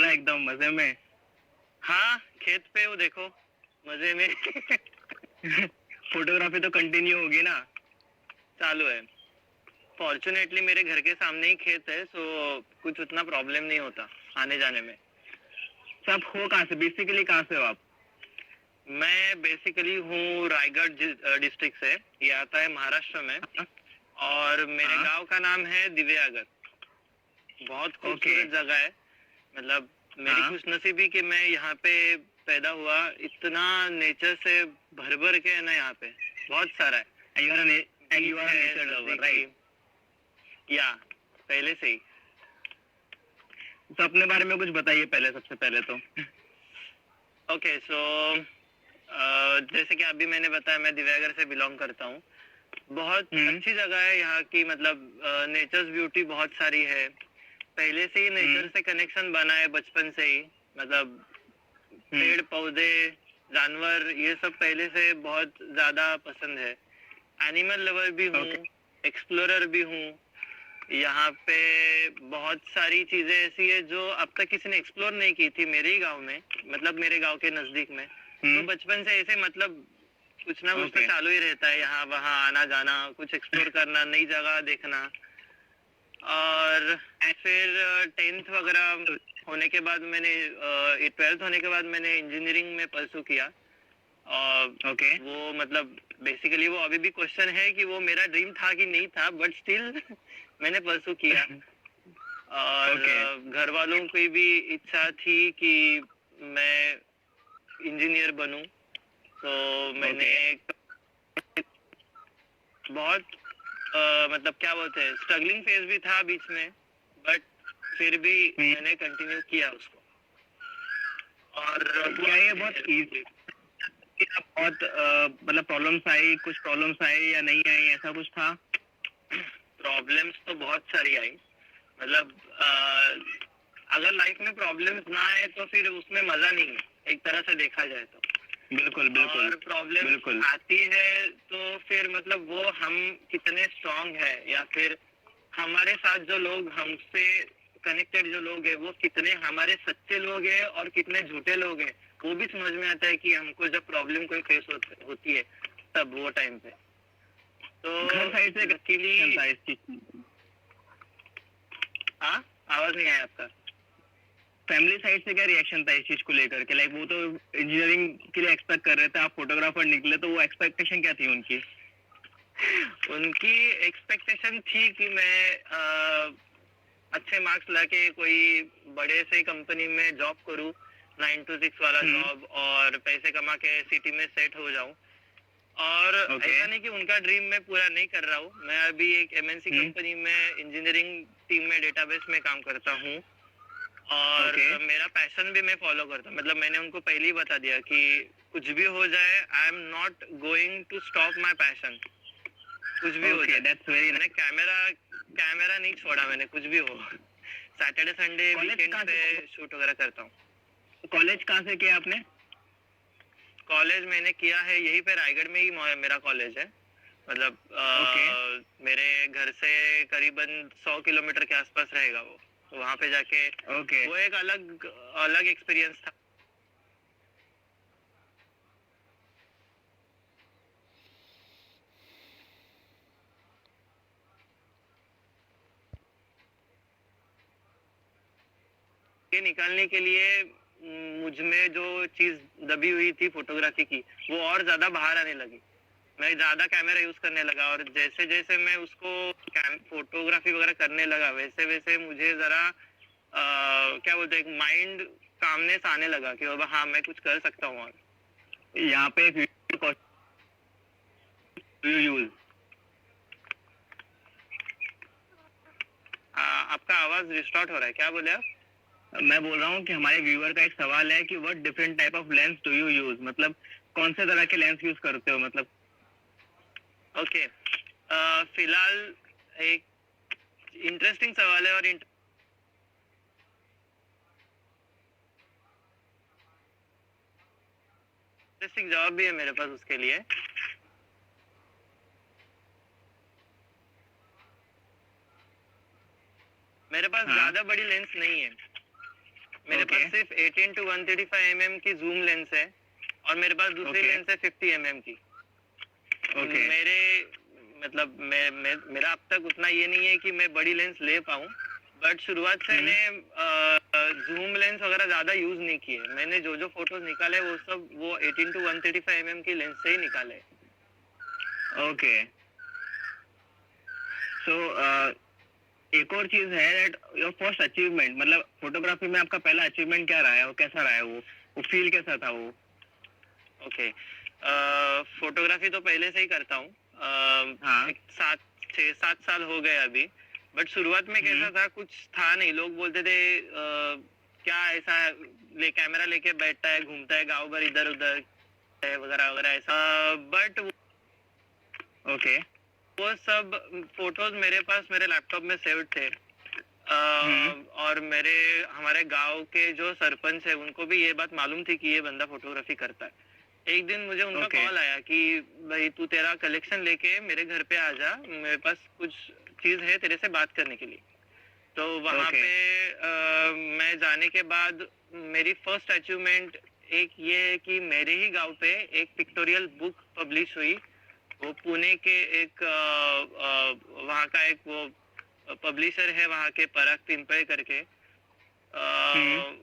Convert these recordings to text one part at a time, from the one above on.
ना एकदम मजे में। हाँ, खेत पे हूँ देखो, मजे में। फोटोग्राफी तो कंटिन्यू होगी ना? चालू है। फॉर्चुनेटली मेरे घर के सामने ही खेत है, सो कुछ उतना प्रॉब्लम नहीं होता आने जाने में। तो आप हो कहाँ से, बेसिकली कहाँ से हो आप? मैं बेसिकली हूँ रायगढ़ डिस्ट्रिक्ट से, ये आता है महाराष्ट्र में। हाँ, और मेरे हाँ, गांव का नाम है दिव्यागर। बहुत ओके। खूबसूरत जगह है। मतलब मेरी हाँ, खुशनसीबी कि मैं यहाँ पे पैदा हुआ। इतना नेचर से भर भर के है ना यहाँ पे, बहुत सारा है। You are beach you are है, नेचर लवर, नजदीकी। राइट? या पहले से ही। तो अपने बारे में कुछ बताइए पहले, सबसे पहले तो। ओके सो जैसे कि अभी मैंने बताया, मैं दिव्यागर से बिलोंग करता हूँ। बहुत हम्म, अच्छी जगह है यहाँ की। मतलब नेचर्स ब्यूटी बहुत सारी है। पहले से ही नेचर हम्म, से कनेक्शन बना है बचपन से ही। मतलब हम्म, पेड़ पौधे, जानवर, ये सब पहले से बहुत ज्यादा पसंद है। एनिमल लवर भी हूँ, ओके, एक्सप्लोरर भी हूँ। यहाँ पे बहुत सारी चीजें ऐसी है जो अब तक किसी ने एक्सप्लोर नहीं की थी मेरे ही गांव में, मतलब मेरे गांव के नजदीक में। तो हम्म, बचपन से ऐसे मतलब कुछ ना कुछ तो ओके, चालू ही रहता है, यहाँ वहाँ आना जाना, कुछ एक्सप्लोर करना, नई जगह देखना। और फिर 10th वगैरह होने के बाद मैंने 12th होने के बाद मैंने इंजीनियरिंग में परसू किया। और ओके, वो मतलब बेसिकली वो अभी भी क्वेश्चन है कि वो मेरा ड्रीम था कि नहीं था, बट स्टिल मैंने परसू किया। और ओके, घर वालों की भी इच्छा थी कि मैं इंजीनियर बनूं। तो मैंने ओके, बहुत मतलब क्या बोलते हैं, स्ट्रगलिंग फेज भी था बीच में, बट फिर भी हम्म। मैंने कंटिन्यू किया उसको। और क्या ये बहुत इजी, बहुत मतलब प्रॉब्लम्स आई, कुछ प्रॉब्लम्स आई या नहीं आई, ऐसा कुछ था? प्रॉब्लम्स तो बहुत सारी आई। मतलब अगर लाइफ में प्रॉब्लम्स ना आए तो फिर उसमें मजा नहीं है, एक तरह से देखा जाए तो। बिल्कुल, बिल्कुल, और प्रॉब्लम्स बिल्कुल। आती है तो फिर मतलब वो हम कितने स्ट्रांग है, या फिर हमारे साथ जो लोग, हमसे कनेक्टेड जो लोग हैं, वो कितने हमारे सच्चे लोग हैं और कितने झूठे लोग हैं, वो भी समझ में आता है कि हमको जब प्रॉब्लम कोई फेस होती है तब वो टाइम पे। तो घर साइड से लकीली। था इस चीज की? हाँ, आवाज नहीं आया आपका। फैमिली साइड से क्या रिएक्शन था इस चीज को लेकर के? लाइक वो तो इंजीनियरिंग के लिए एक्सपेक्ट कर रहे थे, आप फोटोग्राफर निकले, तो वो एक्सपेक्टेशन क्या थी उनकी? उनकी एक्सपेक्टेशन थी कि मैं अच्छे मार्क्स लाके कोई बड़े से कंपनी में जॉब करूँ, 9 to 6 वाला हम्म, जॉब, और पैसे कमा के सिटी में सेट हो जाऊं। और ओके, ऐसा नहीं कि उनका ड्रीम मैं पूरा नहीं कर रहा हूँ। मैं अभी एक एमएनसी हम्म, कंपनी में इंजीनियरिंग टीम में डेटाबेस में काम करता हूँ। और ओके, मेरा पैशन भी मैं फॉलो करता हूँ। मतलब मैंने उनको पहले ही बता दिया कि कुछ भी हो जाए, I am not going to stop my passion. कुछ भी हो ओके, जाए, दैट्स वेरी मैंने नाइस। कैमरा कैमरा नहीं छोड़ा, मैंने कुछ भी हो। सैटरडे संडे कॉलेज वीकेंड कहाँ पे से, शूट वगैरह करता हूँ। कॉलेज कहाँ से किया आपने? कॉलेज मैंने किया है यहीं पे रायगढ़ में ही, मेरा कॉलेज है। मतलब ओके, मेरे घर से करीबन 100 किलोमीटर के आसपास रहेगा वो। तो वहां पे जाके ओके। वो एक अलग अलग एक्सपीरियंस था। ये निकालने के लिए मुझ में जो चीज दबी हुई थी फोटोग्राफी की, वो और ज्यादा बाहर आने लगी। मैं ज्यादा कैमरा यूज करने लगा, और जैसे जैसे मैं उसको फोटोग्राफी वगैरह करने लगा, वैसे वैसे मुझे जरा क्या बोलते हैं, एक माइंड कामनेस आने लगा कि बाबा हाँ, मैं कुछ कर सकता हूँ। और यहाँ पे यूज, आपका आवाज डिस्टॉर्ट हो रहा है, क्या बोले आप? मैं बोल रहा हूँ कि हमारे व्यूअर का एक सवाल है कि what different type of lens do you use, मतलब कौन से तरह के लेंस यूज करते हो, मतलब? ओके, फिलहाल एक इंटरेस्टिंग सवाल है, और इंटरेस्टिंग जवाब भी है मेरे पास उसके लिए। मेरे पास हाँ, ज्यादा बड़ी लेंस नहीं है। मेरे Okay. पास सिर्फ 18 to 135 mm की जूम लेंस है और मेरे पास दूसरी Okay. लेंस है 50 mm की। Okay. मेरे मतलब मेरा अब तक उतना ये नहीं है कि मैं बड़ी लेंस ले पाऊँ, बट शुरुआत से मैंने जूम लेंस वगैरह ज़्यादा यूज़ नहीं किए। मैंने जो जो फोटोज निकाले वो सब वो 18 to 135 mm की लेंस से ही निकाले। ओके। सो एक और चीज है दैट योर फर्स्ट अचीवमेंट, मतलब फोटोग्राफी में आपका पहला अचीवमेंट क्या रहा है, वो कैसा रहा है, वो फील कैसा था वो? ओके, फोटोग्राफी तो पहले से ही करता हूँ। हाँ। 6-7 साल हो गए अभी, बट शुरुआत में कैसा था, कुछ था नहीं। लोग बोलते थे क्या ऐसा कैमरा लेके बैठता है, घूमता है गाँव भर इधर उधर वगैरह वगैरह ऐसा। But okay. वो सब फोटोज मेरे पास मेरे लैपटॉप में सेव थे। और हमारे गांव के जो सरपंच है उनको भी ये बात मालूम थी कि ये बंदा फोटोग्राफी करता है। एक दिन मुझे उनका Okay. कॉल आया कि भाई तू तेरा कलेक्शन लेके मेरे घर पे आ जा, मेरे पास कुछ चीज है तेरे से बात करने के लिए। तो वहाँ Okay. पे मैं जाने के बाद मेरी फर्स्ट अचीवमेंट एक ये है कि मेरे ही गांव पे एक पिक्टोरियल बुक पब्लिश हुई। वो पुणे के एक वहाँ का एक वो पब्लिशर है वहाँ के, पराग पिंपळे करके।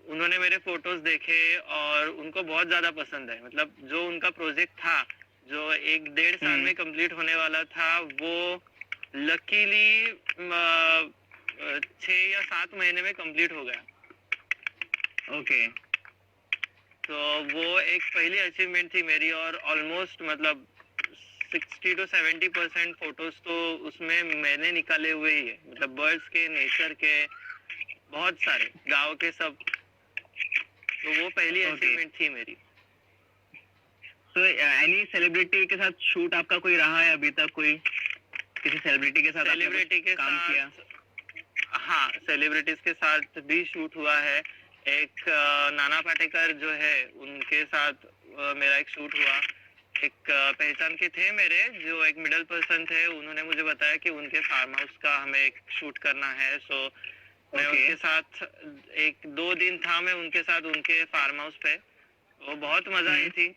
उन्होंने मेरे फोटोज देखे और उनको बहुत ज्यादा पसंद है। मतलब जो उनका प्रोजेक्ट था जो 1-1.5 साल में कंप्लीट होने वाला था, वो लकीली 6 या 7 महीने में कंप्लीट हो गया। ओके। तो वो एक पहली अचीवमेंट थी मेरी, और ऑलमोस्ट मतलब 60 to 70% फोटोज तो उसमें मैंने निकाले हुए ही है। मतलब बर्ड्स के, नेचर के, बहुत सारे गांव के सब। तो वो पहली अचीवमेंट थी मेरी। तो एनी सेलिब्रिटी के साथ शूट आपका कोई रहा है अभी तक? कोई किसी सेलिब्रिटी के साथ सेलिब्रिटी के काम किया? हाँ, सेलिब्रिटीज के साथ भी शूट हुआ है। एक नाना पाटेकर जो है उनके साथ मेरा एक शूट हुआ। एक पहचान के थे मेरे जो एक मिडल पर्सन थे, उन्होंने मुझे बताया कि उनके फार्म हाउस का हमें एक शूट करना है। सो मैं उनके साथ 1-2 दिन था, मैं उनके साथ उनके फार्म हाउस पे। वो बहुत मजा आई थी।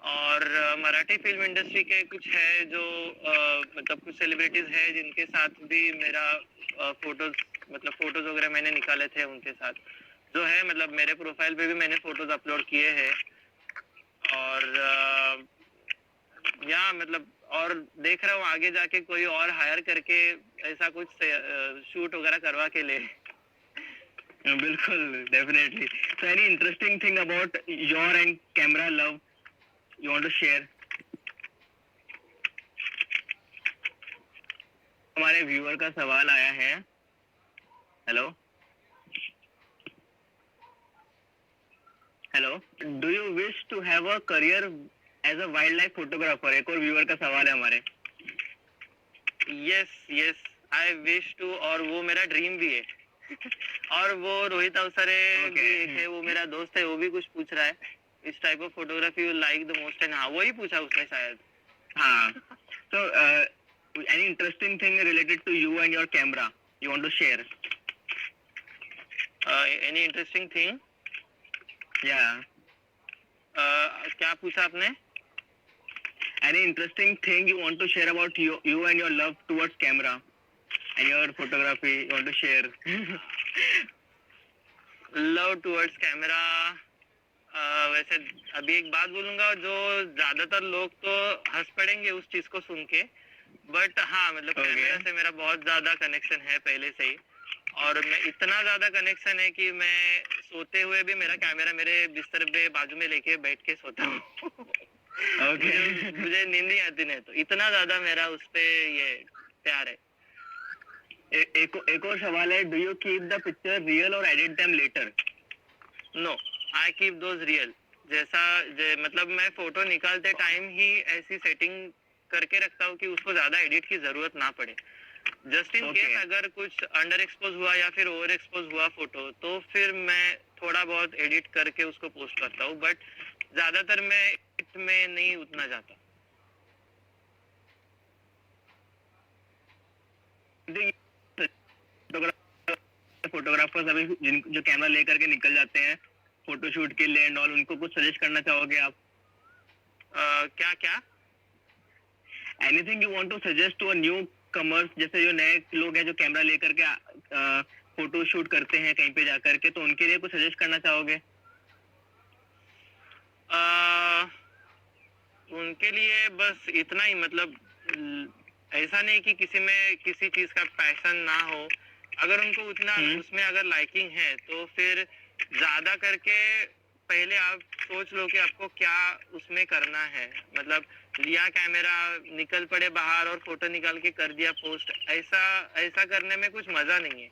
और मराठी फिल्म इंडस्ट्री के कुछ है जो मतलब कुछ सेलिब्रिटीज है जिनके साथ भी मेरा फोटोज वगैरह मैंने निकाले थे उनके साथ, जो है मतलब मेरे प्रोफाइल पे भी मैंने फोटोज अपलोड किए हैं। और या मतलब और देख रहा हूँ आगे जाके कोई और हायर करके ऐसा कुछ शूट वगैरह करवा के ले। बिल्कुल, definitely. So any interesting thing about your and camera love you want to share? हमारे व्यूअर का सवाल आया है। Hello hello, do you wish to have a career as a wildlife photographer? एक और व्यूअर का सवाल है हमारे। यस आई विश टू, और वो मेरा ड्रीम भी है। और वो रोहित अवसरे भी एक है, वो मेरा दोस्त है, वो भी कुछ पूछ रहा है इस type of photography you like the most. And हाँ, वही पूछा उसने शायद। हाँ, so any interesting thing related to you and your camera you want to share? Any interesting thing? Yeah. क्या पूछा आपने? Any interesting thing you want to share about you and your love towards camera and your photography you want to share? Love towards camera, वैसे अभी एक बात बोलूंगा जो ज्यादातर लोग तो हंस पड़ेंगे उस चीज को सुन के, बट हाँ मतलब कैमरा से मेरा बहुत ज्यादा कनेक्शन है पहले से ही। और मैं इतना ज्यादा कनेक्शन है कि मैं सोते हुए भी मेरा कैमरा मेरे बिस्तर पे बाजू में लेके बैठ के सोता हूँ। मुझे नींद नहीं आती, नहीं तो इतना ज्यादा मेरा उस पे ये प्यार है। एक और सवाल है, do you keep the picture real और edit them later? No, I keep those real. मतलब मैं फोटो निकालते टाइम ही ऐसी सेटिंग करके रखता हूँ कि उसको ज्यादा एडिट की जरूरत ना पड़े। जस्ट इन केस अगर कुछ अंडर एक्सपोज हुआ या फिर ओवर एक्सपोज हुआ फोटो, तो फिर मैं थोड़ा बहुत एडिट करके उसको पोस्ट करता हूँ, बट ज्यादातर मैं एडिट में नहीं उतना जाता। फोटोग्राफर्स अभी जो कैमरा लेकर के निकल जाते हैं फोटोशूट के लिए एंड ऑल, उनको कुछ सजेस्ट करना चाहोगे आप? क्या क्या? Anything you want to suggest to a newcomers, जैसे जो नए लोग हैं जो कैमरा लेकर के फोटो शूट करते हैं कहीं पे जाकर के, तो उनके लिए कुछ सजेस्ट करना चाहोगे? उनके लिए बस इतना ही, मतलब ऐसा नहीं कि किसी में किसी चीज का पैशन ना हो, अगर उनको उतना उसमें अगर लाइकिंग है तो फिर ज्यादा करके पहले आप सोच लो कि आपको क्या उसमें करना है। मतलब लिया कैमरा, निकल पड़े बाहर और फोटो निकाल के कर दिया पोस्ट, ऐसा ऐसा करने में कुछ मजा नहीं है।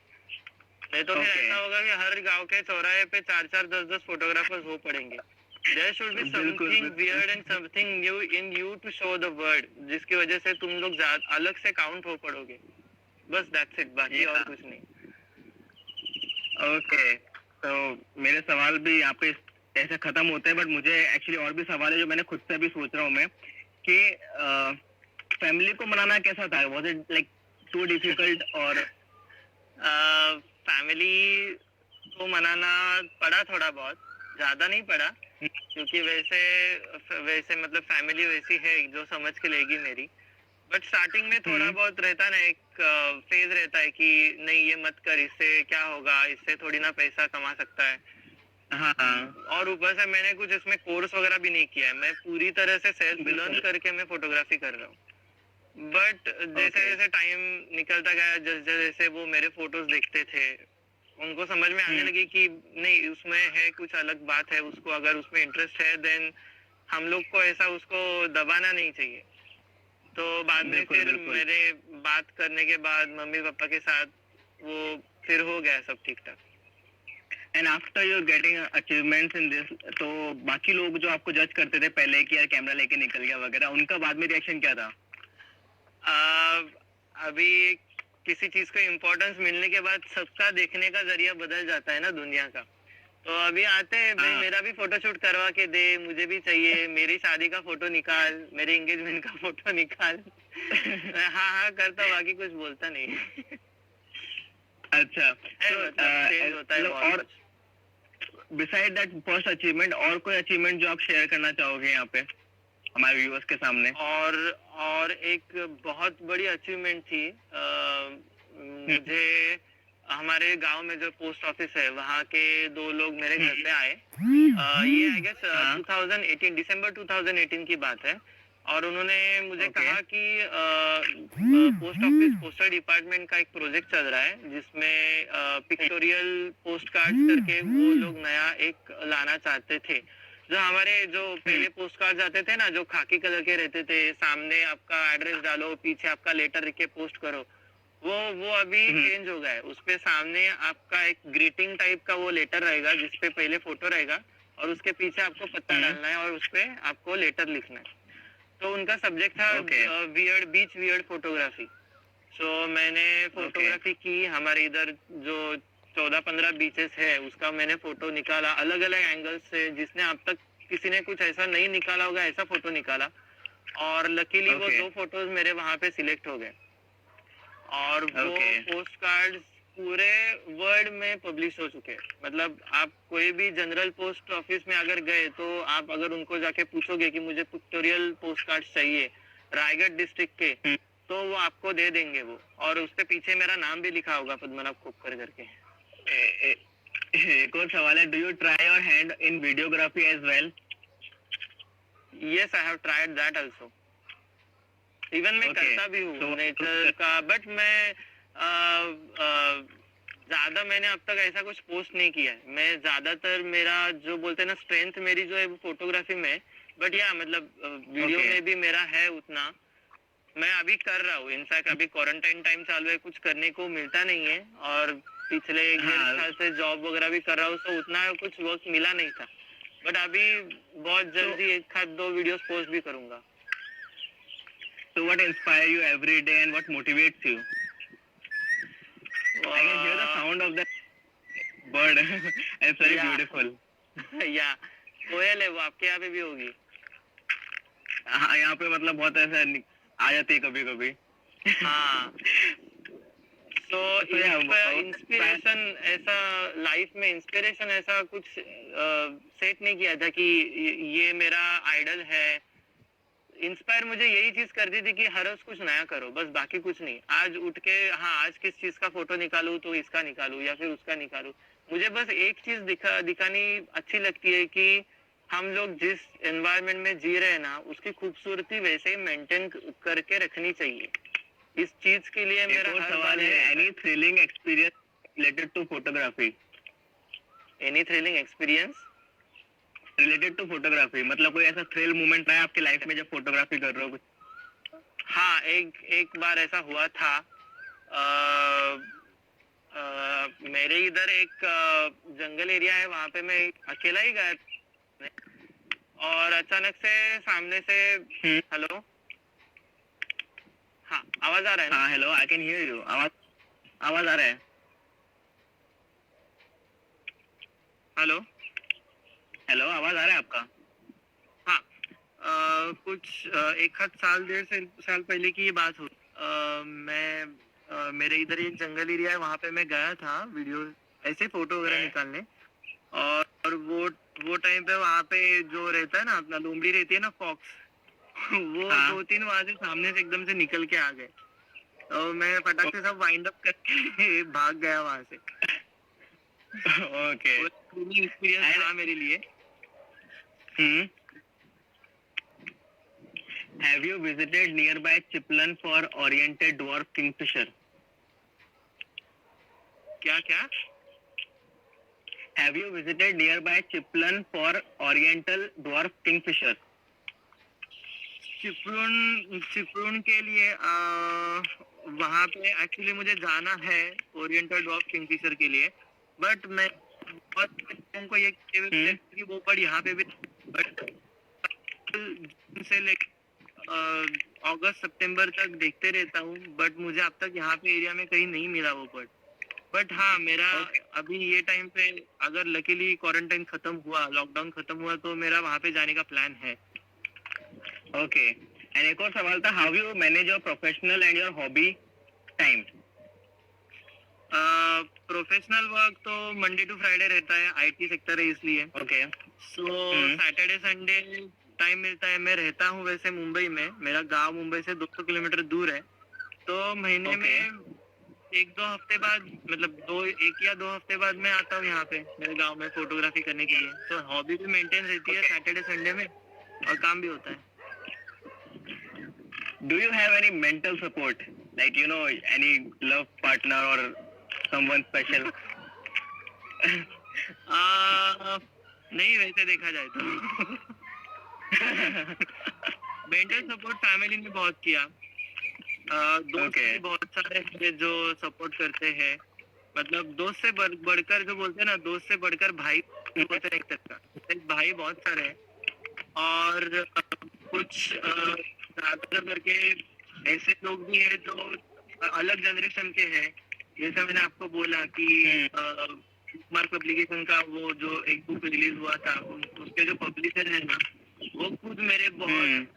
नहीं तो फिर ऐसा होगा कि हर गांव के चौराहे पे 4-4, 10-10 फोटोग्राफर्स हो पड़ेंगे। There should be something weird and something new in you to show the world, जिसकी वजह से तुम लोग अलग से काउंट हो पड़ोगे। बस that's it, बाकी और कुछ नहीं। ओके, तो मेरे सवाल भी यहाँ पे ऐसे खत्म होते हैं, बट मुझे एक्चुअली और भी सवाल है जो मैंने खुद से भी सोच रहा हूँ मैं, कि फैमिली को मनाना कैसा था? Was it like too difficult? और फैमिली को मनाना पड़ा, थोड़ा बहुत, ज्यादा नहीं पड़ा, क्योंकि वैसे मतलब फैमिली वैसी है जो समझ के लेगी मेरी। बट स्टार्टिंग में थोड़ा बहुत रहता ना, एक फेज रहता है कि नहीं ये मत कर, इससे क्या होगा, इससे थोड़ी ना पैसा कमा सकता है। हाँ, और ऊपर से मैंने कुछ इसमें कोर्स वगैरह भी नहीं किया है, मैं पूरी तरह से सेल्फ लर्न करके मैं फोटोग्राफी कर रहा हूँ। बट जैसे जैसे टाइम निकलता गया, जैसे जैसे वो मेरे फोटोज देखते थे, उनको समझ में आने लगी कि नहीं उसमें है कुछ अलग बात है, उसको अगर उसमें इंटरेस्ट है देन हम लोग को ऐसा उसको दबाना नहीं चाहिए। तो बाद में फिर मेरे बात करने के बाद मम्मी पापा के साथ वो फिर हो गया सब ठीक ठाक। And after you getting achievements in this, तो बाकी लोग जो आपको जज करते थे पहले कि यार कैमरा लेके निकल गया वगैरह, उनका बाद में रिएक्शन क्या था? अभी किसी चीज को इम्पोर्टेंस मिलने के बाद सबका देखने का जरिया बदल जाता है ना दुनिया का। तो अभी आते हैं भाई मेरा भी फोटो शूट करवा के दे, मुझे भी चाहिए, मेरी शादी का फोटो निकाल, मेरे एंगेजमेंट का फोटो निकाल। हाँ हाँ करता, बाकी कुछ बोलता नहीं। अच्छा, चेंज होता है और बिसाइड दैट फर्स्ट अचीवमेंट और कोई अचीवमेंट जो आप शेयर करना चाहोगे यहाँ पे हमारे व्यूअर्स के सामने? और एक बहुत बड़ी अचीवमेंट थी, मुझे हमारे गांव में जो पोस्ट ऑफिस है वहाँ के 2 लोग मेरे घर पे आए। ये आई गेस 2018 दिसंबर 2018 की बात है। और उन्होंने मुझे कहा कि पोस्ट ऑफिस पोस्टल डिपार्टमेंट का एक प्रोजेक्ट चल रहा है जिसमें पिक्टोरियल पोस्ट कार्ड करके वो लोग नया एक लाना चाहते थे। जो हमारे जो पहले पोस्ट कार्ड आते थे ना, जो खाकी कलर के रहते थे, सामने आपका एड्रेस डालो, पीछे आपका लेटर लिख के पोस्ट करो, वो अभी चेंज हो गया है। उसपे सामने आपका एक ग्रीटिंग टाइप का वो लेटर रहेगा जिसपे पहले फोटो रहेगा और उसके पीछे आपको पत्ता डालना है और उसपे आपको लेटर लिखना है। तो उनका सब्जेक्ट था बीच वियर्ड फोटोग्राफी। सो मैंने फोटोग्राफी की, हमारे इधर जो 14-15 बीचेस है उसका मैंने फोटो निकाला अलग अलग एंगल से, जिसने अब तक किसी ने कुछ ऐसा नहीं निकाला होगा, ऐसा फोटो निकाला। और लकीली वो 2 फोटोज मेरे वहां पे सिलेक्ट हो गए और वो पोस्ट कार्ड पूरे वर्ल्ड में पब्लिश हो चुके हैं। मतलब आप कोई भी जनरल पोस्ट ऑफिस में अगर गए तो आप अगर उनको जाके पूछोगे कि मुझे पिक्टोरियल पोस्ट कार्ड चाहिए रायगढ़ डिस्ट्रिक्ट के, तो वो आपको दे देंगे वो, और उसके पीछे मेरा नाम भी लिखा होगा पद्मनाभ खोपकर करके। एक और सवाल है, do you try your hand in videography as well? Yes, I have tried that also. इवन मैं करता भी हूँ नेचर का, बट मैं ज्यादा मैंने अब तक ऐसा कुछ पोस्ट नहीं किया है। मैं ज्यादातर मेरा जो बोलते हैं ना स्ट्रेंथ मेरी जो है वो फोटोग्राफी में, बट या मतलब वीडियो में भी मेरा है उतना। मैं अभी कर रहा हूँ, इनफैक्ट अभी क्वारंटाइन टाइम चालू है, कुछ करने को मिलता नहीं है और पिछले 1.5 साल से जॉब वगैरह भी कर रहा हूँ, तो उतना कुछ वर्क मिला नहीं था। बट अभी बहुत जल्दी 1-2 वीडियोस पोस्ट भी करूंगा। So what inspire you every day and what motivates you? I can hear the sound of the bird. It's very beautiful. या कोयल है वो, आपके यहाँ पे भी होगी? हाँ, यहाँ पे मतलब बहुत ऐसा आ जाती है कभी कभी। हाँ। तो इंस्पिरेशन ऐसा लाइफ में इंस्पिरेशन ऐसा कुछ सेट नहीं किया था कि ये मेरा आइडल है। इंस्पायर मुझे यही चीज करती थी कि हर रोज कुछ नया करो, बस बाकी कुछ नहीं। आज उठ के हाँ आज किस चीज का फोटो निकालूं तो इसका निकालूं या फिर उसका निकालूं। मुझे बस एक चीज दिखानी अच्छी लगती है कि हम लोग जिस एनवायरनमेंट में जी रहे हैं ना, उसकी खूबसूरती वैसे ही मेंटेन करके रखनी चाहिए। इस चीज के लिए मेरा हर सवाल है, any thrilling experience related to photography? Any thrilling experience related to photography, मतलब कोई ऐसा थ्रिल मोमेंट रहा है आपकी लाइफ में जब फोटोग्राफी कर रहे हो कुछ? हाँ, एक बार ऐसा हुआ था। मेरे इधर एक जंगल एरिया है, वहां पे मैं अकेला ही गया और अचानक से सामने से हेलो, हाँ आवाज आ रहा है ना? हाँ hello, I can hear you. आवाज आ रहा है? हेलो हेलो, आवाज आ रहा है आपका? हाँ, कुछ एक आध साल 1.5 साल पहले की ये बात हो। मैं मेरे इधर एक जंगल एरिया है, वहाँ पे मैं गया था वीडियो ऐसे फोटो वगैरह निकालने। और वो टाइम पे वहाँ पे जो रहता है ना अपना लोमड़ी रहती है ना, फॉक्स, वो हाँ। 2-3 वहां से सामने से एकदम से निकल के आ गए। तो मैं फटाक से सब वाइंड अप करके भाग गया वहां से। ओके। एक्सपीरियंस था मेरे लिए। Have you visited nearby Chiplan for oriented dwarf kingfisher? क्या क्या? Have you visited nearby Chiplan for oriental dwarf kingfisher? Chiplun के लिए वहाँ पे एक्चुअली मुझे जाना है ओरिएंटल डॉग किंगफिशर के लिए। बट मैं बहुत लोगों को ये कि वो पर यहाँ पे भी, बट जून से लेकर अगस्त सितंबर तक देखते रहता हूँ, बट मुझे अब तक यहाँ पे एरिया में कहीं नहीं मिला वो बर्ड। बट हाँ, मेरा अभी ये टाइम पे अगर लकीली क्वारंटाइन खत्म हुआ, लॉकडाउन खत्म हुआ, तो मेरा वहाँ पे जाने का प्लान है। ओके, एंड एक और सवाल था, how you manage your professional and your hobby time? Professional work तो मंडे टू फ्राइडे रहता है, आईटी सेक्टर है इसलिए। ओके। सो सैटरडे संडे टाइम मिलता है। मैं रहता हूँ वैसे मुंबई में, मेरा गांव मुंबई से 200 किलोमीटर दूर है। तो महीने में 1-2 हफ्ते बाद, मतलब 1 या 2 हफ्ते बाद मैं आता हूँ यहाँ पे मेरे गांव में फोटोग्राफी करने के लिए। तो हॉबी भी मेंटेन रहती है सैटरडे संडे में, और काम भी होता है। Do you have any mental support, like you know any love partner or someone special? नहीं, वैसे देखा जाए तो मेंटल सपोर्ट फैमिली ने बहुत किया। दोस्त भी बहुत सारे हैं जो सपोर्ट करते हैं। मतलब दोस्त से बढ़कर, जो बोलते हैं ना, दोस्त से बढ़कर भाई होते हैं एक तरह का। भाई बहुत सारे हैं, और कुछ ज्यादा करके ऐसे लोग भी हैं जो अलग जनरेशन के हैं। जैसे मैंने आपको बोला कि मार्क पब्लिकेशन का वो जो एक बुक रिलीज हुआ था, उसके जो पब्लिशर है ना, वो खुद मेरे बहुत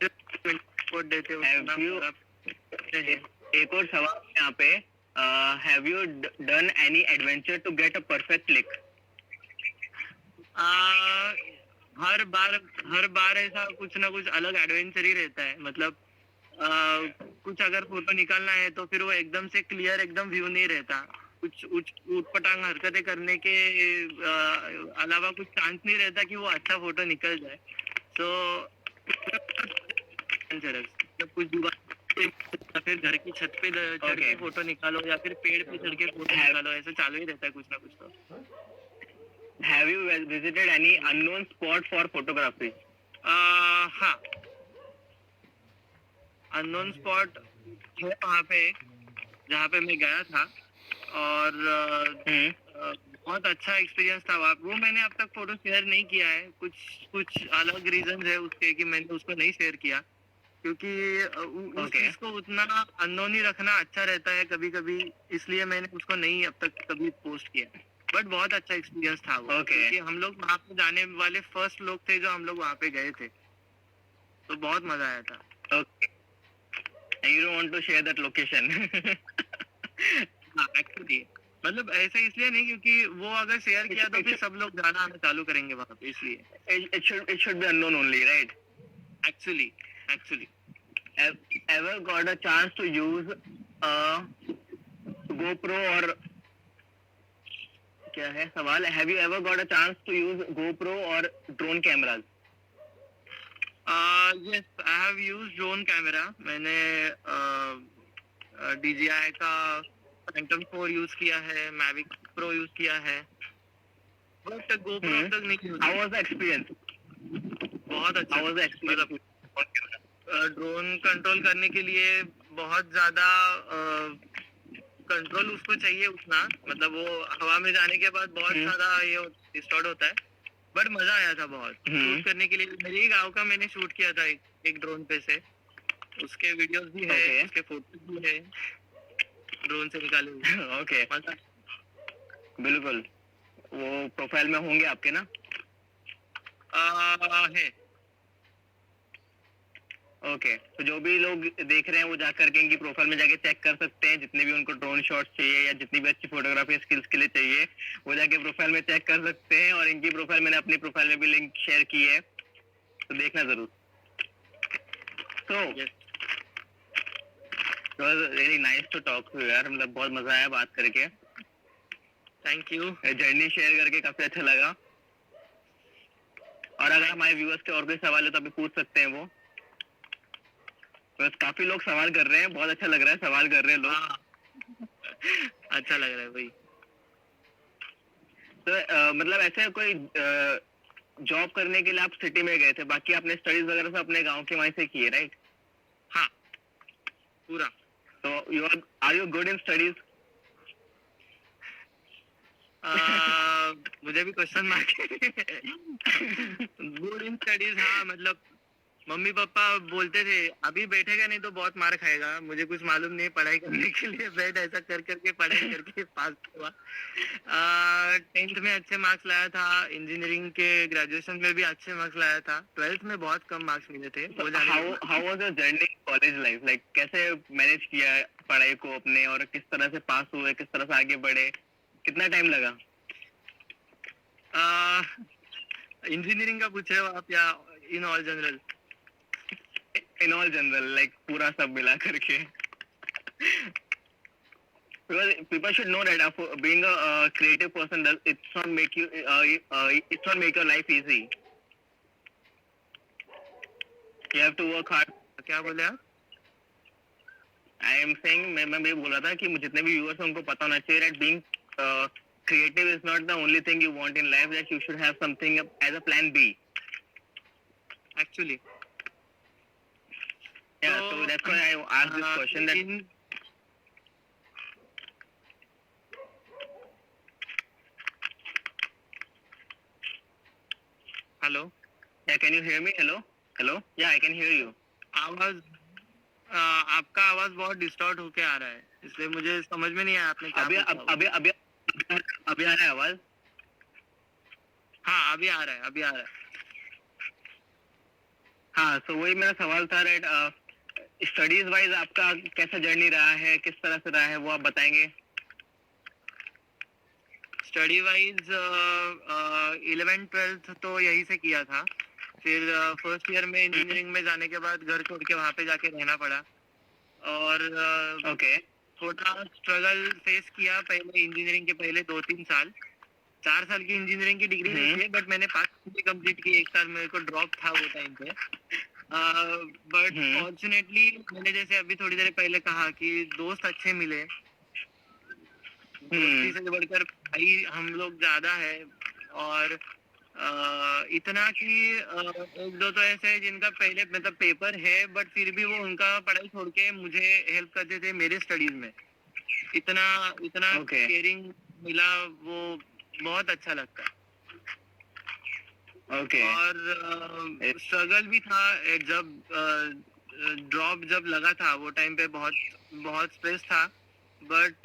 सपोर्ट देते हैं। एक और सवाल यहाँ पे, have you done any adventure to get a perfect click? हर बार ऐसा कुछ ना कुछ अलग एडवेंचर ही रहता है। मतलब कुछ अगर फोटो निकालना है तो फिर वो एकदम से क्लियर एकदम व्यू नहीं रहता। कुछ उटपटांग हरकतें करने के अलावा कुछ चांस नहीं रहता कि वो अच्छा फोटो निकल जाए। तो कुछ या फिर घर की छत पे चढ़ के फोटो निकालो, या फिर पेड़ पे चढ़ के फोटो निकालो, ऐसा चालू ही रहता है कुछ ना कुछ। तो Have you visited any unknown spot for photography? हाँ, अननोन स्पॉट है वहाँ पे जहाँ पे मैं गया था, और बहुत अच्छा एक्सपीरियंस था वहाँ। वो मैंने अब तक फोटो शेयर नहीं किया है, कुछ अलग रीजन है उसके कि मैंने उसको नहीं शेयर किया, क्योंकि उस चीज को उतना अननोन ही रखना अच्छा रहता है कभी कभी, इसलिए मैंने उसको नहीं अब तक कभी पोस्ट किया। बट बहुत अच्छा एक्सपीरियंस था वो, क्योंकि हम लोग वहाँ पे जाने वाले फर्स्ट लोग थे जो हम लोग वहाँ पे गए थे, तो बहुत मजा आया था। and you don't want to share that location. हाँ एक्चुअली, मतलब ऐसा इसलिए नहीं क्योंकि वो अगर शेयर किया तो फिर सब लोग जाना आना चालू करेंगे वहाँ पे, इसलिए it should be unknown only, right? Actually Ever got a chance to use a GoPro or क्या है सवाल? Have you ever got a chance to use GoPro or drone cameras? Yes I have used drone camera. मैंने DJI का Phantom 4 use किया है, Mavic Pro use किया है, but GoPro अब तक नहीं use. How was the experience? बहुत अच्छा। How was the experience? Drone control करने के लिए बहुत ज्यादा कंट्रोल उसको चाहिए उतना, मतलब वो हवा में जाने के बाद बहुत ज्यादा ये डिस्टॉर्ट होता है, बट मजा आया था बहुत शूट करने के लिए। मेरे ही गांव का मैंने शूट किया था एक ड्रोन पे से, उसके वीडियोस भी है, उसके फोटोज भी है ड्रोन से निकाले हुए। ओके बिल्कुल, वो प्रोफाइल में होंगे आपके ना? है। ओके तो जो भी लोग देख रहे हैं वो जाकर के इनकी प्रोफाइल में जाके चेक कर सकते हैं, जितने भी उनको ड्रोन शॉट्स चाहिए या जितनी भी अच्छी फोटोग्राफी स्किल्स के लिए चाहिए वो जाके प्रोफाइल में चेक कर सकते हैं। और इनकी प्रोफाइल मैंने अपनी प्रोफाइल में भी लिंक शेयर की है, तो देखना जरूर। तो really nice to talk to यार, मतलब बहुत मजा आया बात करके। Thank you. जर्नी शेयर करके काफी अच्छा लगा। और अगर हमारे व्यूअर्स के और कोई सवाल है तो अभी पूछ सकते हैं वो। बस काफी लोग सवाल कर रहे हैं, बहुत अच्छा लग रहा है सवाल कर रहे हैं लोग। अच्छा लग रहा है भाई। तो मतलब ऐसे कोई जॉब करने के लिए आप सिटी में गए थे, बाकी आपने स्टडीज वगैरह सब अपने गांव के वहीं से किए, राइट? हाँ पूरा। तो are you good in studies? मुझे भी question mark good in studies. हाँ मतलब मम्मी पापा बोलते थे अभी बैठेगा नहीं तो बहुत मार खाएगा। मुझे कुछ मालूम नहीं पढ़ाई करने के लिए, बैठ ऐसा कर करके पढ़ाई करके पास हुआ। 10th में अच्छे मार्क्स लाया था, इंजीनियरिंग के ग्रेजुएशन में भी अच्छे मार्क्स लाया था, 12th में बहुत कम मार्क्स मिले थे। How was your journey college life? Like कैसे मैनेज किया पढ़ाई को अपने, और किस तरह से पास हुए, किस तरह से आगे बढ़े, कितना टाइम लगा? इंजीनियरिंग का पूछ रहे हो आप या in all general? In all general, like पूरा सब मिला करके। Because people should know that being a creative person it's not make you it's not make your life easy. You have to work hard. क्या बोले आप? I am saying मैं ये बोल रहा था कि जितने भी व्यूअर्स हैं उनको पता होना चाहिए that being creative is not the only thing you want in life, that you should have something as a plan B. Actually. Yeah, so that's why I asked this question that Hello? Yeah, can you hear me? Hello? Hello? Yeah, I can hear you. आवाज आपका आवाज बहुत distort होके आ रहा है, इसलिए मुझे समझ में नहीं आया आपने क्या पूछा। अभी आ रहा है आवाज? हाँ अभी आ रहा है। हाँ, तो वही मेरा सवाल था, राइट, स्टडीज वाइज आपका कैसा जर्नी रहा है, किस तरह से रहा है, वो आप बताएंगे? स्टडी वाइज 11th 12th तो यहीं से किया था, फिर फर्स्ट ईयर में इंजीनियरिंग में जाने के बाद घर छोड़ के वहाँ पे जाके रहना पड़ा, और थोड़ा स्ट्रगल फेस किया पहले इंजीनियरिंग के पहले 2-3 साल। 4 साल की इंजीनियरिंग की डिग्री ली थी, बट मैंने 5 साल कंप्लीट की, 1 साल मेरे को ड्रॉप था वो टाइम पे। बट फॉर्चुनेटली मैंने जैसे अभी थोड़ी देर पहले कहा कि दोस्त अच्छे मिले, दोस्ती से बढ़कर भाई हम लोग ज्यादा है, और इतना कि एक दो तो ऐसे हैं जिनका पहले मतलब पेपर है बट फिर भी वो उनका पढ़ाई छोड़ के मुझे हेल्प करते थे मेरे स्टडीज में। इतना केयरिंग मिला, वो बहुत अच्छा लगता है। और स्ट्रगल भी था जब ड्रॉप जब लगा था वो टाइम पे, बहुत स्ट्रेस था, बट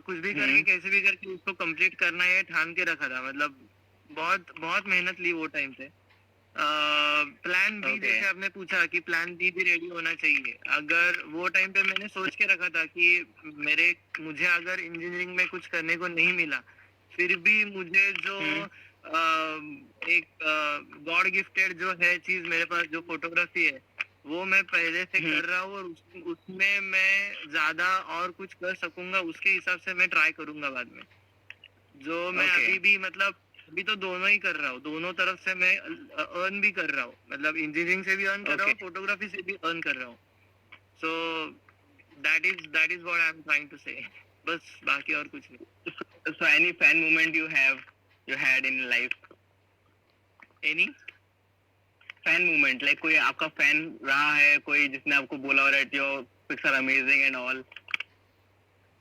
कुछ भी करके कैसे भी करके उसको कंप्लीट करना है ठान के रखा था। मतलब बहुत मेहनत ली वो टाइम पे, प्लान बी, Okay. जैसे आपने पूछा कि प्लान बी भी रेडी होना चाहिए। अगर वो टाइम पे मैंने सोच के रखा था कि मुझे अगर इंजीनियरिंग में कुछ करने को नहीं मिला, फिर भी मुझे जो एक गॉड गिफ्टेड जो है चीज मेरे पास, जो फोटोग्राफी है, वो मैं पहले से कर रहा हूँ, और उसमें मैं ज्यादा और कुछ कर सकूंगा, उसके हिसाब से मैं ट्राई करूंगा बाद में। जो मैं Okay. अभी भी, मतलब अभी तो दोनों ही कर रहा हूँ, दोनों तरफ से मैं अर्न भी कर रहा हूँ, मतलब इंजीनियरिंग से भी अर्न कर रहा हूँ, Okay. फोटोग्राफी से भी अर्न कर रहा हूँ। So that is what I am trying to say. बस, बाकी और कुछ नहीं। So any fan moment you had in life? Any fan movement, like कोई आपका फैन रहा है, कोई जिसने आपको बोला हो रहा your pics are amazing and all?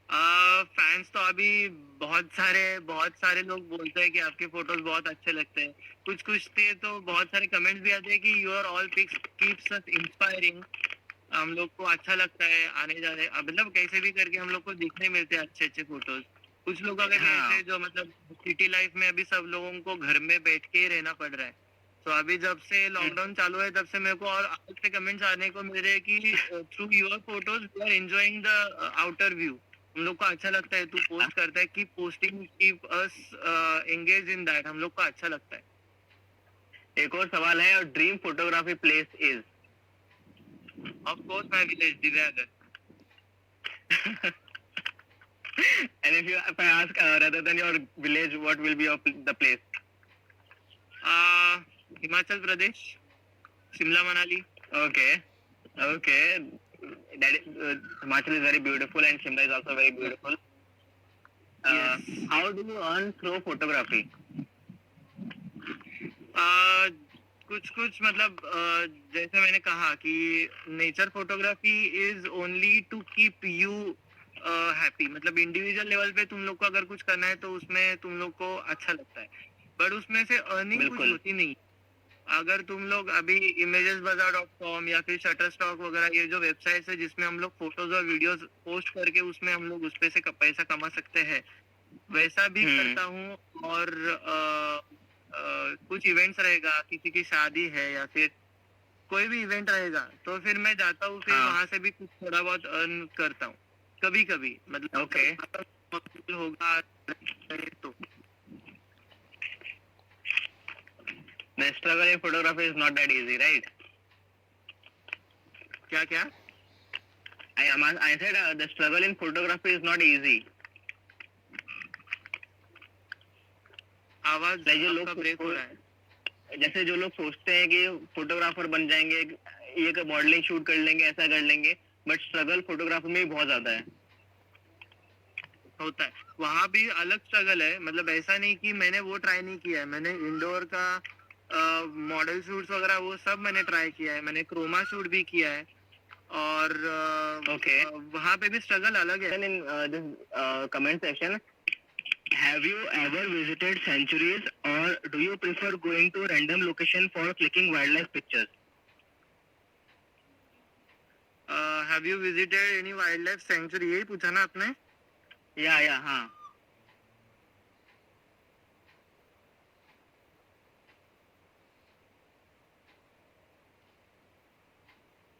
Fans तो अभी बहुत सारे लोग बोलते हैं कि आपके फोटोज बहुत अच्छे लगते हैं। कुछ कुछ थे तो बहुत सारे कमेंट्स भी आते हैं कि your all pics keeps us inspiring. हम लोग को अच्छा लगता है आने जाने, मतलब कैसे भी करके हम लोग को दिखने मिलते हैं अच्छे अच्छे फोटोज। कुछ लोग अगर हाँ। ऐसे जो, मतलब सिटी लाइफ में अभी सब लोगों को घर में बैठ के ही रहना पड़ रहा है। तो अभी जब से लॉकडाउन चालू है, तब से मेरे को और अलग से कमेंट्स आने को मिल रहे हैं कि through your photos we are enjoying the outer view. हम लोग को अच्छा लगता है, तू पोस्ट करता है, keep posting, keep us engage in that, हम लोग को अच्छा लगता है। एक और सवाल है, और dream photography place is? Of course my village Diveagar. And if I ask rather than your village, what will be the place? Himachal Pradesh, Shimla Manali. Okay. Okay. Himachal is very beautiful and Shimla is also very beautiful. Yes. How do you earn through photography? कुछ कुछ मतलब जैसे मैंने कहा कि nature photography is only to keep you happy. मतलब individual level पे तुम लोग को अगर कुछ करना है तो उसमें तुम लोग को अच्छा लगता है, बट उसमें से अर्निंग कुछ बिल्कुल। होती नहीं। अगर तुम लोग अभी imagesbazaar.com या फिर शटरस्टॉक वगैरह, ये जो वेबसाइट्स है जिसमें हम लोग फोटोज और वीडियोस पोस्ट करके उसमें हम लोग उस पे से पैसा कमा सकते हैं, वैसा भी करता हूँ। और कुछ इवेंट्स रहेगा, किसी की शादी है या फिर कोई भी इवेंट रहेगा, तो फिर मैं जाता हूँ, फिर हाँ। वहां से भी कुछ थोड़ा बहुत अर्न करता हूँ कभी कभी, मतलब Okay. होगा तो। The struggle in photography is not that easy, right? क्या क्या? I said the struggle in photography is not easy. आवाज जो आपका ब्रेक हो रहा है। जैसे जो लोग सोचते हैं कि फोटोग्राफर बन जाएंगे, ये मॉडलिंग शूट कर लेंगे, ऐसा कर लेंगे, बट स्ट्रगल फोटोग्राफी में भी बहुत ज्यादा है। होता है, वहाँ भी अलग स्ट्रगल है। मतलब ऐसा नहीं कि मैंने वो ट्राई नहीं किया है, मैंने इंडोर का मॉडल शूट्स वगैरह वो सब मैंने ट्राई किया है, मैंने क्रोमा शूट भी किया है, और Okay. वहाँ पे भी स्ट्रगल अलग है। In this comment section, have you ever visited sanctuaries or do you prefer going to random location for clicking wildlife pictures? Have you visited any wild life sanctuary, यही पूछा ना आपने? या हाँ।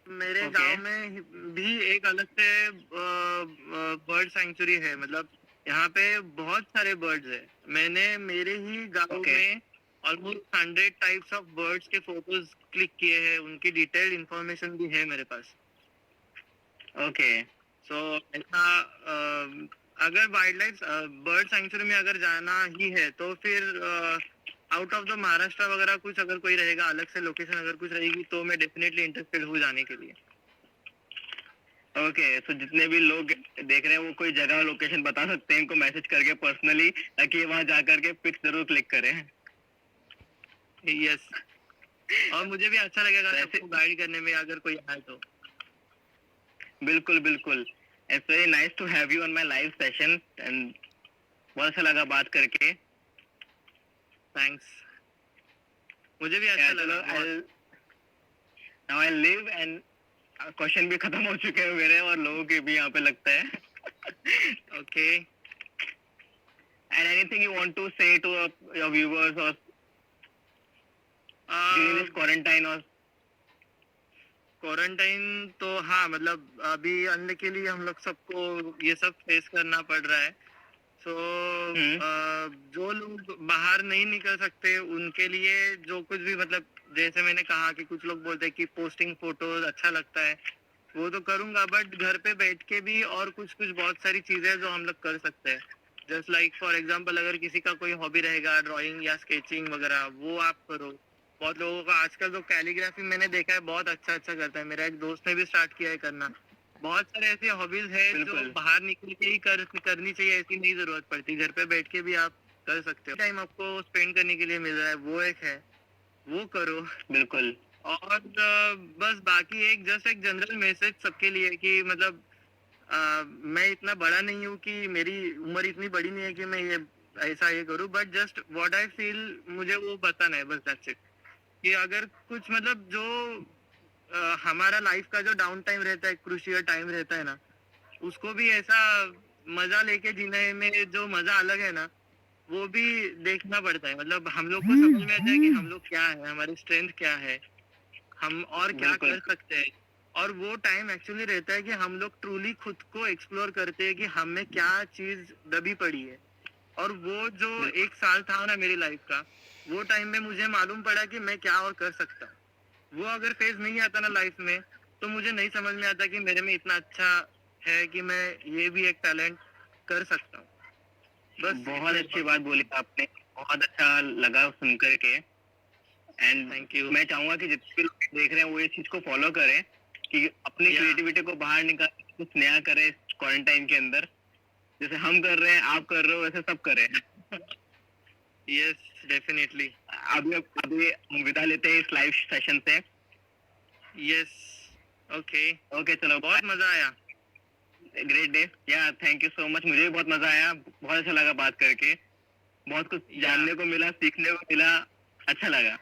मेरे Okay. गांव में भी एक अलग से बर्ड सेंचुरी है। मतलब यहाँ पे बहुत सारे बर्ड्स है। मैंने मेरे ही गांव Okay. में ऑलमोस्ट 100 टाइप्स ऑफ बर्ड्स के फोटोज क्लिक किए हैं, उनकी डिटेल्ड इंफॉर्मेशन भी है मेरे पास। ओके। सो ऐसा अगर वाइल्ड लाइफ बर्ड सेंचुरी में अगर जाना ही है तो फिर आउट ऑफ द महाराष्ट्र वगैरह कुछ अगर कोई रहेगा, अलग से लोकेशन अगर कुछ रहेगी, तो मैं डेफिनेटली इंटरेस्टेड हूँ जाने के लिए। ओके, सो जितने भी लोग देख रहे हैं वो कोई जगह लोकेशन बता सकते हैं इनको मैसेज करके पर्सनली, ताकि वहां जा करके पिक्स जरूर क्लिक करें। यस, और मुझे भी अच्छा लगेगा सबको गाइड करने में अगर कोई आए तो। बिल्कुल बिल्कुल, it's very nice to have you on my live session एंड बहुत अच्छा लगा बात करके। थैंक्स, मुझे भी अच्छा लगा। Now I leave and question भी खत्म हो चुके हैं मेरे और लोगों के भी यहाँ पे लगता है। Okay, and anything you want to say to your viewers और ड्यूरिंग दिस क्वारंटाइन और क्वारंटाइन तो हाँ, मतलब अभी अनलकीली हम लोग सबको ये सब फेस करना पड़ रहा है। सो जो लोग बाहर नहीं निकल सकते उनके लिए जो कुछ भी, मतलब जैसे मैंने कहा कि कुछ लोग बोलते हैं कि पोस्टिंग फोटोज अच्छा लगता है, वो तो करूंगा, बट घर पे बैठ के भी और कुछ कुछ बहुत सारी चीजें जो हम लोग कर सकते हैं। जस्ट लाइक फॉर एग्जांपल, अगर किसी का कोई हॉबी रहेगा ड्राइंग या स्केचिंग वगैरह, वो आप करो। बहुत लोगों का आजकल तो कैलीग्राफी मैंने देखा है, बहुत अच्छा अच्छा करता है। मेरा एक दोस्त ने भी स्टार्ट किया है करना। बहुत सारे ऐसे हॉबीज है जो बिल्कुल। बाहर निकल के ही करनी चाहिए, ऐसी नहीं जरूरत पड़ती, घर पे बैठ के भी आप कर सकते हो। टाइम आपको स्पेंड करने के लिए मिल रहा है, वो एक है, वो करो। बिल्कुल और बस बाकी एक जनरल मैसेज सबके लिए कि मतलब मैं इतना बड़ा नहीं हूँ, कि मेरी उम्र इतनी बड़ी नहीं है कि मैं ये ऐसा ये करूँ, but just what I feel मुझे वो बताना है, बस दैट्स इट। कि अगर कुछ मतलब जो हमारा लाइफ का जो डाउन टाइम रहता है, क्रूशियल टाइम रहता है ना, उसको भी ऐसा मजा लेके जीने में जो मजा अलग है ना, वो भी देखना पड़ता है। मतलब हम लोग को समझ में आता है कि हम लोग क्या है, हमारी स्ट्रेंथ क्या है, हम और क्या बिल्कुल कर सकते हैं। और वो टाइम एक्चुअली रहता है कि हम लोग ट्रूली खुद को एक्सप्लोर करते हैं कि हम में क्या चीज दबी पड़ी है। और वो जो बिल्कुल एक साल था ना मेरी लाइफ का, वो टाइम में मुझे मालूम पड़ा कि मैं क्या और कर सकता हूँ। वो अगर फेज नहीं आता ना लाइफ में, तो मुझे नहीं समझ में आता कि मेरे में इतना अच्छा है कि मैं ये भी एक टैलेंट कर सकता हूँ। बस बहुत इतना ही अच्छी बात। बात बोली आपने, बहुत अच्छा लगा सुन करके। And thank you. मैं चाहूंगा कि जितने भी लोग देख रहे हैं वो इस चीज को फॉलो करें कि अपनी या क्रिएटिविटी को बाहर निकाल कुछ नया करें क्वारंटाइन के अंदर। जैसे हम कर रहे हैं, आप कर रहे हो, वैसे सब करें। Yes, definitely. अभी अभी हम विदा लेते हैं इस लाइव सेशन से। यस। ओके। ओके चलो, बहुत मजा आया। Great day. या थैंक यू सो मच, मुझे भी बहुत मजा आया, बहुत अच्छा लगा बात करके, बहुत कुछ या जानने को मिला, सीखने को मिला, अच्छा लगा।